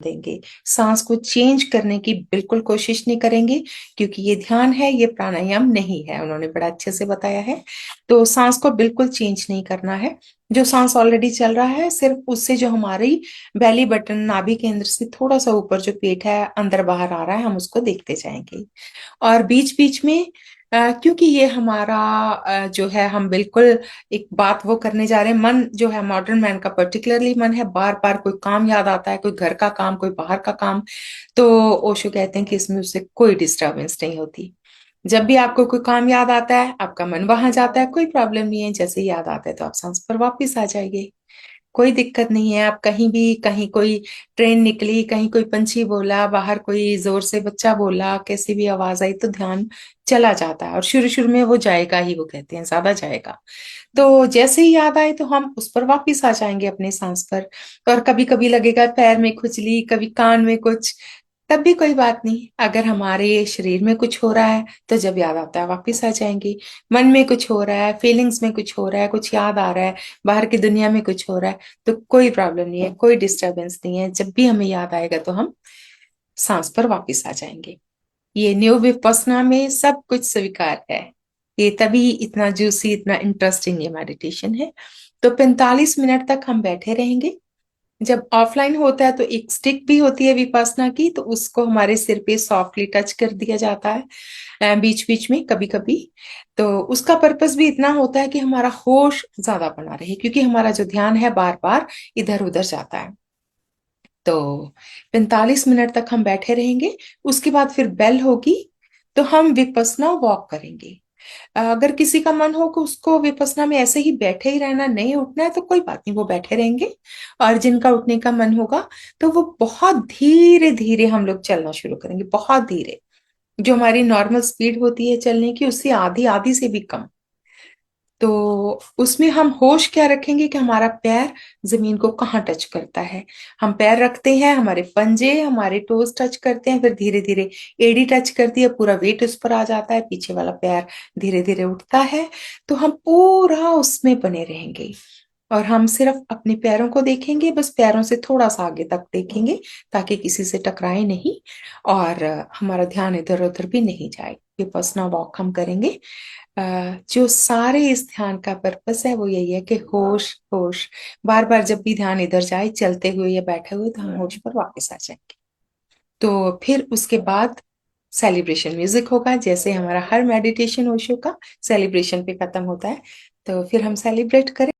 देंगे। सांस को चेंज करने की बिल्कुल कोशिश नहीं करेंगे, क्योंकि ये ध्यान है, ये प्राणायाम नहीं है। उन्होंने बड़ा अच्छे से बताया है। तो सांस को बिल्कुल चेंज नहीं करना है। जो सांस ऑलरेडी चल रहा है, सिर्फ उससे जो हमारी बेली बटन नाभि केंद्र से थोड़ा सा ऊपर जो पेट है अंदर बाहर आ रहा है, हम उसको देखते जाएंगे। और बीच बीच में क्योंकि ये हमारा जो है, हम बिल्कुल एक बात वो करने जा रहे हैं। मन जो है, मॉडर्न मैन का पर्टिकुलरली मन है, बार बार कोई काम याद आता है, कोई घर का काम, कोई बाहर का काम। तो ओशो कहते हैं कि इसमें उससे कोई डिस्टरबेंस नहीं होती। जब भी आपको कोई काम याद आता है, आपका मन वहां जाता है, कोई प्रॉब्लम नहीं है। जैसे ही याद आता है तो आप सांस पर वापिस आ जाइए। कोई दिक्कत नहीं है। आप कहीं भी, कहीं कोई ट्रेन निकली, कहीं कोई पंछी बोला, बाहर कोई जोर से बच्चा बोला, कैसी भी आवाज आई, तो ध्यान चला जाता है। और शुरू शुरू में वो जाएगा ही, वो कहते हैं ज्यादा जाएगा। तो जैसे ही याद आए तो हम उस पर वापिस आ जाएंगे, अपने सांस पर। और कभी कभी लगेगा पैर में खुजली, कभी कान में कुछ, तब भी कोई बात नहीं। अगर हमारे शरीर में कुछ हो रहा है तो जब याद आता है वापिस आ जाएंगे। मन में कुछ हो रहा है, फीलिंग्स में कुछ हो रहा है, कुछ याद आ रहा है, बाहर की दुनिया में कुछ हो रहा है, तो कोई प्रॉब्लम नहीं है, कोई डिस्टरबेंस नहीं है। जब भी हमें याद आएगा तो हम सांस पर वापिस आ जाएंगे। ये न्यू विपस्सना में सब कुछ स्वीकार है। ये तभी इतना जूसी, इतना इंटरेस्टिंग ये मेडिटेशन है। तो 45 मिनट तक हम बैठे रहेंगे। जब ऑफलाइन होता है तो एक स्टिक भी होती है विपासना की, तो उसको हमारे सिर पे सॉफ्टली टच कर दिया जाता है बीच बीच में, कभी कभी। तो उसका पर्पस भी इतना होता है कि हमारा होश ज्यादा बना रहे, क्योंकि हमारा जो ध्यान है बार बार इधर उधर जाता है। तो 45 मिनट तक हम बैठे रहेंगे। उसके बाद फिर बेल होगी, तो हम विपसना वॉक करेंगे। अगर किसी का मन हो कि उसको विपसना में ऐसे ही बैठे ही रहना, नहीं उठना है, तो कोई बात नहीं, वो बैठे रहेंगे। और जिनका उठने का मन होगा तो वो बहुत धीरे धीरे हम लोग चलना शुरू करेंगे, बहुत धीरे। जो हमारी नॉर्मल स्पीड होती है चलने की, उससे आधी, आधी से भी कम। तो उसमें हम होश क्या रखेंगे कि हमारा पैर जमीन को कहाँ टच करता है। हम पैर रखते हैं, हमारे पंजे, हमारे टोज टच करते हैं, फिर धीरे धीरे एड़ी टच करती है, पूरा वेट उस पर आ जाता है, पीछे वाला पैर धीरे धीरे उठता है। तो हम पूरा उसमें बने रहेंगे। और हम सिर्फ अपने पैरों को देखेंगे, बस पैरों से थोड़ा सा आगे तक देखेंगे, ताकि किसी से टकराए नहीं। और हमारा ध्यान इधर उधर भी नहीं जाए। विपस्सना वॉक हम करेंगे। जो सारे इस ध्यान का पर्पस है वो यही है कि होश होश। बार बार जब भी ध्यान इधर जाए, चलते हुए या बैठे हुए, तो हम होश पर वापस आ जाएंगे। तो फिर उसके बाद सेलिब्रेशन म्यूजिक होगा, जैसे हमारा हर मेडिटेशन ओशो का सेलिब्रेशन पे खत्म होता है। तो फिर हम सेलिब्रेट करें।